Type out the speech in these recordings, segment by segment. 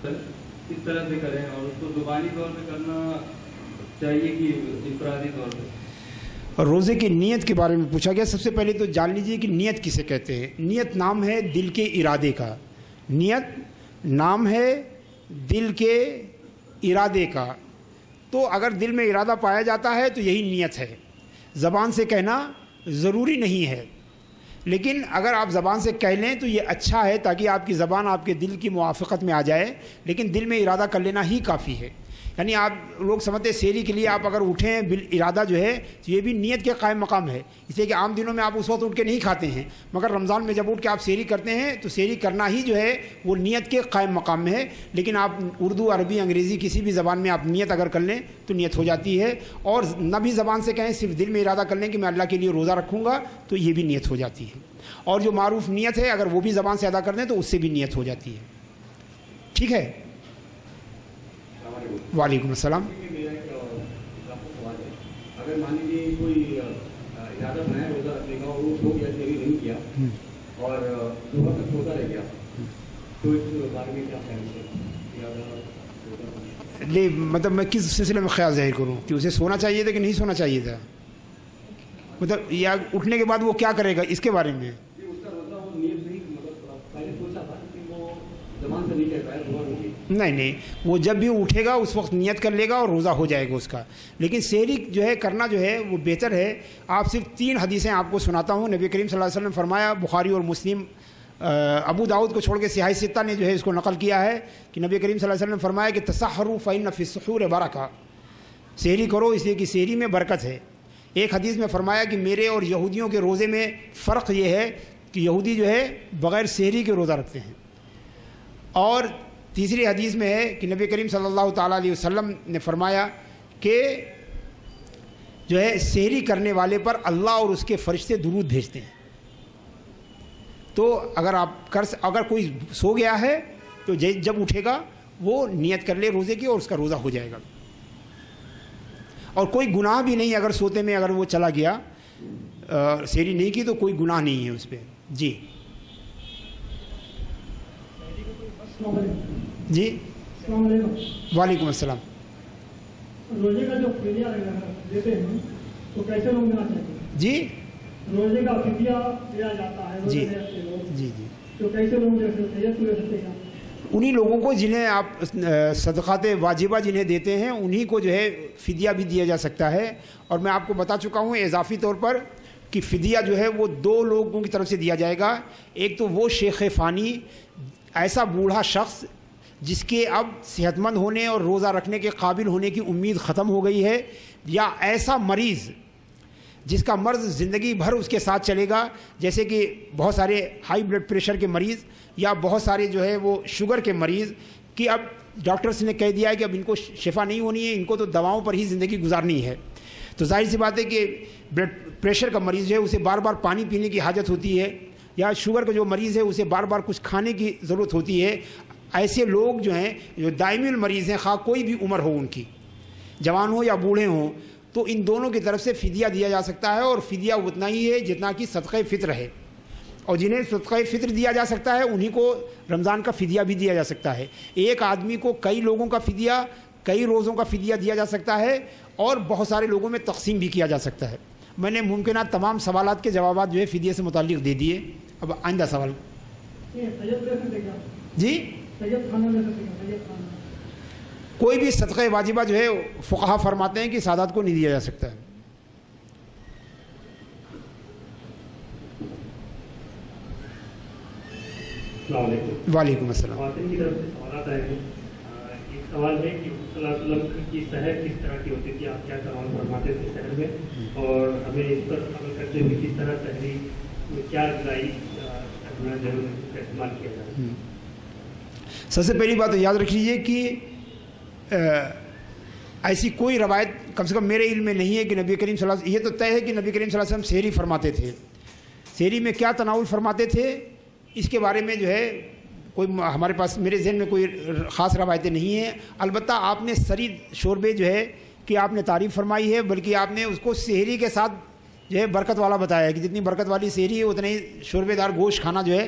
کس طرح سے کریں اور اس کو زبانی طور پہ کرنا چاہیے کہ انفرادی طور پہ؟ اور روزے کی نیت کے بارے میں پوچھا گیا. سب سے پہلے تو جان لیجئے کہ نیت کسے کہتے ہیں. نیت نام ہے دل کے ارادے کا. نیت نام ہے دل کے ارادے کا. تو اگر دل میں ارادہ پایا جاتا ہے تو یہی نیت ہے. زبان سے کہنا ضروری نہیں ہے، لیکن اگر آپ زبان سے کہہ لیں تو یہ اچھا ہے تاکہ آپ کی زبان آپ کے دل کی موافقت میں آ جائے، لیکن دل میں ارادہ کر لینا ہی کافی ہے. یعنی آپ لوگ سمجھتے ہیں سحری کے لیے آپ اگر اٹھیں ارادہ جو ہے تو یہ بھی نیت کے قائم مقام ہے. اس لیے کہ عام دنوں میں آپ اس وقت اٹھ کے نہیں کھاتے ہیں، مگر رمضان میں جب اٹھ کے آپ سحری کرتے ہیں تو سحری کرنا ہی جو ہے وہ نیت کے قائم مقام میں ہے. لیکن آپ اردو، عربی، انگریزی کسی بھی زبان میں آپ نیت اگر کر لیں تو نیت ہو جاتی ہے. اور نہ بھی زبان سے کہیں، صرف دل میں ارادہ کر لیں کہ میں اللہ کے لیے روزہ رکھوں گا تو یہ بھی نیت ہو جاتی ہے. اور جو معروف نیت ہے اگر وہ بھی زبان سے ادا کر دیں تو اس سے بھی نیت ہو جاتی ہے. ٹھیک ہے. وعلیکم السلام. اگر مان لیجیے کوئی ارادہ بنایا روزہ رکھنے کا اور وہ سو گیا، شہری نہیں کیا اور صبح تک روزہ رہ گیا، تو اس بارے میں کیا خیال ہے؟ لے مطلب میں کس سلسلے میں خیال ظاہر کروں کہ اسے سونا چاہیے تھا کہ نہیں سونا چاہیے تھا؟ مطلب یا اٹھنے کے بعد وہ کیا کرے گا اس کے بارے میں؟ نہیں، وہ جب بھی اٹھے گا اس وقت نیت کر لے گا اور روزہ ہو جائے گا اس کا. لیکن سحری جو ہے کرنا جو ہے وہ بہتر ہے. آپ صرف 3 حدیثیں آپ کو سناتا ہوں. نبی کریم صلی اللہ علیہ وسلم نے فرمایا، بخاری اور مسلم، ابو داؤد کو چھوڑ کے سیاہ ستہ نے جو ہے اس کو نقل کیا ہے کہ نبی کریم صلی اللہ علیہ وسلم نے فرمایا کہ تسحروا فإن فی السحور برکہ، سحری کرو اس لیے کہ سحری میں برکت ہے. ایک حدیث میں فرمایا کہ میرے اور یہودیوں کے روزے میں فرق یہ ہے کہ یہودی جو ہے بغیر سحری کے روزہ رکھتے ہیں. اور تیسری حدیث میں ہے کہ نبی کریم صلی اللہ تعالیٰ علیہ وسلم نے فرمایا کہ جو ہے سحری کرنے والے پر اللہ اور اس کے فرشتے درود بھیجتے ہیں. تو اگر کوئی سو گیا ہے تو جب اٹھے گا وہ نیت کر لے روزے کی اور اس کا روزہ ہو جائے گا. اور کوئی گناہ بھی نہیں اگر سوتے میں اگر وہ چلا گیا، سحری نہیں کی تو کوئی گناہ نہیں ہے اس پہ. جی جی السلام علیکم. وعلیکم السلام. روزے کا جو فدیہ دیتے ہیں تو کیسے لوگ دینا چاہیے؟ جی روزے کا فدیہ دیا جاتا ہے جی جی جی تو کیسے لوگ دے سکتے ہیں؟ انہی لوگوں کو جنہیں آپ صدقات واجبہ جنہیں دیتے ہیں انہی کو جو ہے فدیہ بھی دیا جا سکتا ہے. اور میں آپ کو بتا چکا ہوں اضافی طور پر کہ فدیہ جو ہے وہ 2 لوگوں کی طرف سے دیا جائے گا. ایک تو وہ شیخ فانی، ایسا بوڑھا شخص جس کے اب صحت مند ہونے اور روزہ رکھنے کے قابل ہونے کی امید ختم ہو گئی ہے، یا ایسا مریض جس کا مرض زندگی بھر اس کے ساتھ چلے گا، جیسے کہ بہت سارے ہائی بلڈ پریشر کے مریض یا بہت سارے جو ہے وہ شوگر کے مریض کہ اب ڈاکٹرز نے کہہ دیا ہے کہ اب ان کو شفا نہیں ہونی ہے، ان کو تو دواؤں پر ہی زندگی گزارنی ہے. تو ظاہر سی بات ہے کہ بلڈ پریشر کا مریض جو ہے اسے بار بار پانی پینے کی حاجت ہوتی ہے، یا شوگر کا جو مریض ہے اسے بار بار کچھ کھانے کی ضرورت ہوتی ہے. ایسے لوگ جو ہیں جو دائمی المریض ہیں، خواہ کوئی بھی عمر ہو ان کی، جوان ہو یا بوڑھے ہوں، تو ان دونوں کی طرف سے فدیہ دیا جا سکتا ہے. اور فدیہ اتنا ہی ہے جتنا کہ صدقہ فطر ہے. اور جنہیں صدقہ فطر دیا جا سکتا ہے انہی کو رمضان کا فدیہ بھی دیا جا سکتا ہے. ایک آدمی کو کئی لوگوں کا فدیہ، کئی روزوں کا فدیہ دیا جا سکتا ہے، اور بہت سارے لوگوں میں تقسیم بھی کیا جا سکتا ہے. میں نے ممکنہ تمام سوالات کے جوابات جو ہے فدیہ سے متعلق دے دیے. اب آئندہ سوال. جی کوئی بھی صدقہ واجبہ جو ہے فقہا فرماتے ہیں کہ سادات کو نہیں دیا جا سکتا ہے. السلام علیکم. وعلیکم السلام. خواتین کی طرف سے سوالات آئے ہیں. ایک سوال ہے کہ صلی اللہ علیہ وسلم کی سحر کس طرح کی ہوتی تھی، آپ کیا سوال فرماتے تھے سحر میں، اور ہمیں اس پر عمل کرتے ہوئے کس طرح سحری میں کیا غذائی ضرور کا استعمال کیا جائے. سب سے پہلی بات تو یاد رکھ لیجیے کہ ایسی کوئی روایت کم سے کم میرے علم میں نہیں ہے کہ نبی کریم صلی اللہ علیہ وسلم، یہ تو طے ہے کہ نبی کریم صلی اللہ علیہ وسلم سحری فرماتے تھے. سحری میں کیا تناول فرماتے تھے اس کے بارے میں جو ہے کوئی ہمارے پاس میرے ذہن میں کوئی خاص روایتیں نہیں ہیں. البتہ آپ نے سرید شوربے جو ہے کہ آپ نے تعریف فرمائی ہے، بلکہ آپ نے اس کو سحری کے ساتھ جو ہے برکت والا بتایا ہے کہ جتنی برکت والی سحری ہے اتنا ہی شوربے دار گوشت کھانا جو ہے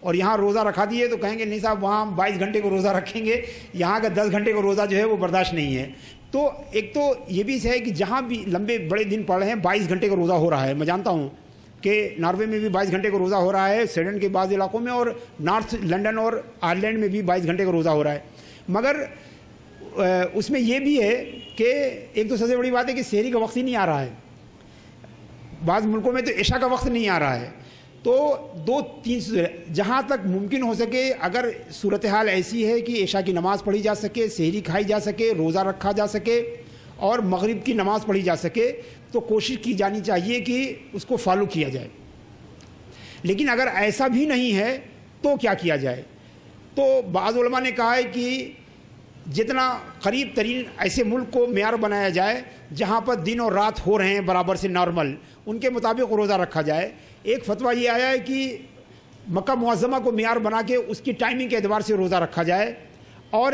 اور یہاں روزہ رکھا دیے تو کہیں گے نہیں صاحب وہاں ہم 22 گھنٹے کو روزہ رکھیں گے, یہاں کا 10 گھنٹے کو روزہ جو ہے وہ برداشت نہیں ہے. تو ایک تو یہ بھی ہے کہ جہاں بھی لمبے بڑے دن پڑ رہے ہیں 22 گھنٹے کا روزہ ہو رہا ہے. میں جانتا ہوں کہ ناروے میں بھی 22 گھنٹے کا روزہ ہو رہا ہے, سویڈن کے بعض علاقوں میں, اور نارتھ لنڈن اور آئرلینڈ میں بھی 22 گھنٹے کا روزہ ہو رہا ہے. مگر اس میں یہ بھی ہے کہ ایک تو سب سے بڑی بات ہے کہ سحری کا وقت ہی نہیں آ رہا ہے. بعض ملکوں میں تو عشاء کا وقت نہیں آ رہا ہے. تو 2-3 جہاں تک ممکن ہو سکے, اگر صورتحال ایسی ہے کہ عشاء کی نماز پڑھی جا سکے, سحری کھائی جا سکے, روزہ رکھا جا سکے اور مغرب کی نماز پڑھی جا سکے, تو کوشش کی جانی چاہیے کہ اس کو فالو کیا جائے. لیکن اگر ایسا بھی نہیں ہے تو کیا کیا جائے؟ تو بعض علماء نے کہا ہے کہ جتنا قریب ترین ایسے ملک کو معیار بنایا جائے جہاں پر دن اور رات ہو رہے ہیں برابر سے نارمل, ان کے مطابق روزہ رکھا جائے. ایک فتویٰ یہ آیا ہے کہ مکہ معظمہ کو معیار بنا کے اس کی ٹائمنگ کے اعتبار سے روزہ رکھا جائے, اور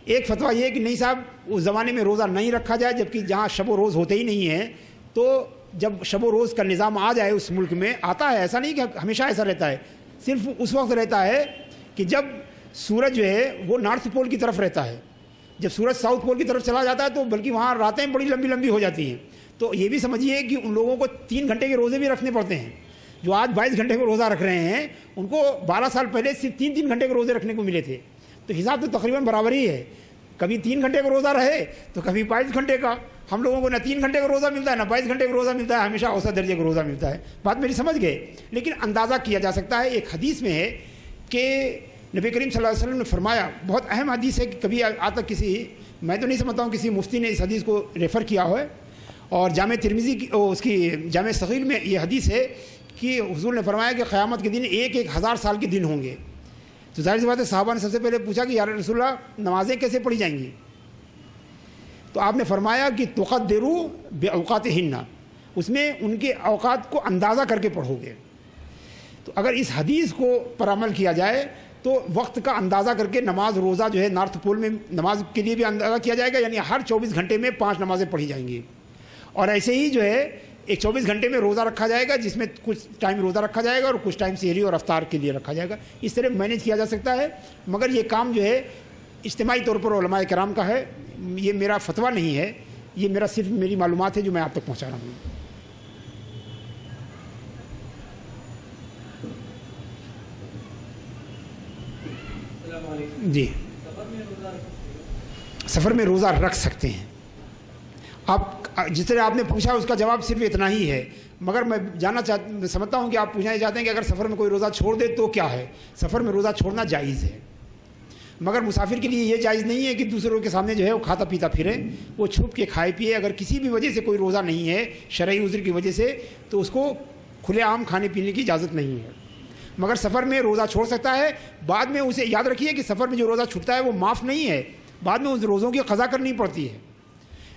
ایک فتویٰ یہ ہے کہ نہیں صاحب اس زمانے میں روزہ نہیں رکھا جائے, جبکہ جہاں شب و روز ہوتے ہی نہیں ہیں. تو جب شب و روز کا نظام آ جائے اس ملک میں, آتا ہے, ایسا نہیں کہ ہمیشہ ایسا رہتا ہے, صرف اس وقت رہتا ہے کہ جب سورج جو ہے وہ نارتھ پول کی طرف رہتا ہے. جب سورج ساؤتھ پول کی طرف چلا جاتا ہے تو بلکہ وہاں راتیں بڑی لمبی لمبی ہو جاتی ہیں. تو یہ بھی سمجھیے کہ ان لوگوں کو 3 گھنٹے کے روزے بھی رکھنے پڑتے ہیں. جو آج 22 گھنٹے کو روزہ رکھ رہے ہیں ان کو 12 سال پہلے صرف 3 گھنٹے کے روزے رکھنے کو ملے تھے. تو حساب تو تقریباً برابر ہی ہے, کبھی 3 گھنٹے کا روزہ رہے تو کبھی 22 گھنٹے کا. ہم لوگوں کو نہ 3 گھنٹے کا روزہ ملتا ہے نہ 22 گھنٹے کا روزہ ملتا ہے, ہمیشہ اوسط درجے کا روزہ ملتا ہے. بات میری سمجھ گئے؟ لیکن اندازہ کیا جا سکتا ہے. ایک حدیث میں ہے کہ نبی کریم صلی اللہ علیہ وسلم نے فرمایا, بہت اہم حدیث ہے, کہ کبھی آج تک کسی, میں تو نہیں سمجھتا ہوں کسی مفتی نے اس حدیث کو ریفر کیا ہو ہے, اور جامع ترمذی کی اس کی جامع صغیر میں یہ حدیث ہے کہ حضور نے فرمایا کہ قیامت کے دن 1,000 سال کے دن ہوں گے. تو ظاہر سی بات ہے صحابہ نے سب سے پہلے پوچھا کہ یا رسول اللہ نمازیں کیسے پڑھی جائیں گی؟ تو آپ نے فرمایا کہ تقدروا باوقاتہن, اس میں ان کے اوقات کو اندازہ کر کے پڑھو گے. تو اگر اس حدیث کو پر عمل کیا جائے تو وقت کا اندازہ کر کے نماز روزہ جو ہے نارتھ پول میں نماز کے لیے بھی اندازہ کیا جائے گا, یعنی ہر 24 گھنٹے میں 5 نمازیں پڑھی جائیں گی. اور ایسے ہی جو ہے ایک 24 گھنٹے میں روزہ رکھا جائے گا, جس میں کچھ ٹائم روزہ رکھا جائے گا اور کچھ ٹائم سحری اور افطار کے لیے رکھا جائے گا. اس طرح مینیج کیا جا سکتا ہے. مگر یہ کام جو ہے اجتماعی طور پر علماء کرام کا ہے, یہ میرا فتویٰ نہیں ہے, یہ میرا صرف میری معلومات ہے جو میں آپ تک پہنچا رہا ہوں. جی, سفر میں روزہ رکھ سکتے ہیں. آپ جس طرح آپ نے پوچھا اس کا جواب صرف اتنا ہی ہے. مگر میں سمجھتا ہوں کہ آپ پوچھنا چاہتے ہیں کہ اگر سفر میں کوئی روزہ چھوڑ دے تو کیا ہے. سفر میں روزہ چھوڑنا جائز ہے, مگر مسافر کے لیے یہ جائز نہیں ہے کہ دوسروں کے سامنے جو ہے وہ کھاتا پیتا پھرے, وہ چھپ کے کھائے پیے. اگر کسی بھی وجہ سے کوئی روزہ نہیں ہے شرعی عذر کی وجہ سے, تو اس کو کھلے عام کھانے پینے کی اجازت نہیں ہے. مگر سفر میں روزہ چھوڑ سکتا ہے. بعد میں اسے یاد رکھیے کہ سفر میں جو روزہ چھوٹتا ہے وہ معاف نہیں ہے, بعد میں اس روزوں کی قضا کرنی پڑتی ہے.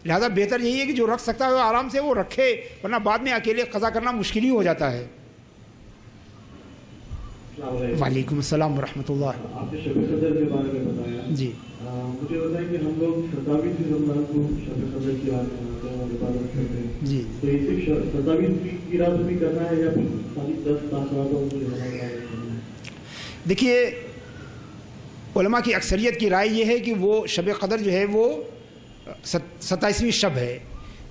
لہذا بہتر یہی ہے کہ جو رکھ سکتا ہے وہ آرام سے وہ رکھے, ورنہ بعد میں اکیلے قضا کرنا مشکل ہی ہو جاتا ہے. وعلیکم السلام ورحمۃ اللہ. آپ نے شب قدر کے بارے میں بتایا. جی, مجھے بتائیں کہ ہم لوگ 27 رمضان کو شب قدر کی عبادت کرتے ہیں. جی, تو یہ صرف 27 کی رات بھی کرنا ہے یا پھر خالی 10 راتوں کو کرنا ہے؟ دیکھیے علماء کی اکثریت کی رائے یہ ہے کہ وہ شب قدر جو ہے وہ 27ویں شب ہے.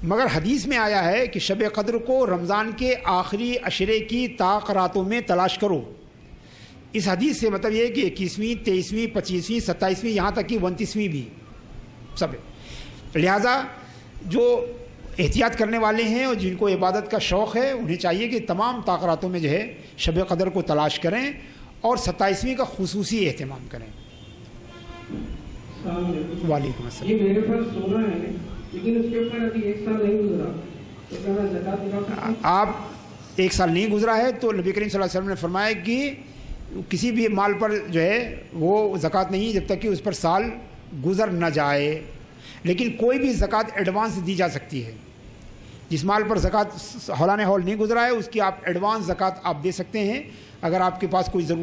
مگر حدیث میں آیا ہے کہ شب قدر کو رمضان کے آخری عشرے کی طاق راتوں میں تلاش کرو. اس حدیث سے مطلب یہ ہے کہ 21ویں 23ویں 25ویں 27ویں یہاں تک کہ 29ویں بھی سب ہے. لہذا جو احتیاط کرنے والے ہیں اور جن کو عبادت کا شوق ہے انہیں چاہیے کہ تمام طاق راتوں میں جو ہے شب قدر کو تلاش کریں اور 27ویں کا خصوصی اہتمام کریں. وعلیکم السلام. یہ میرے پاس سونا ہے لیکن اس کے اوپر ابھی 1 سال نہیں گزرا, تو کیا میں زکات دلا سکتا ہوں؟ آپ 1 سال نہیں گزرا ہے تو نبی کریم صلی اللہ علیہ وسلم نے فرمایا کہ کسی بھی مال پر جو ہے وہ زکوٰۃ نہیں جب تک کہ اس پر سال گزر نہ جائے. لیکن کوئی بھی زکوٰۃ ایڈوانس دی جا سکتی ہے. جس مال پر زکوٰۃ ہولانِ ہول نہیں گزرا ہے اس کی آپ ایڈوانس زکوٰۃ آپ دے سکتے ہیں. اگر آپ کے پاس کوئی ضرورت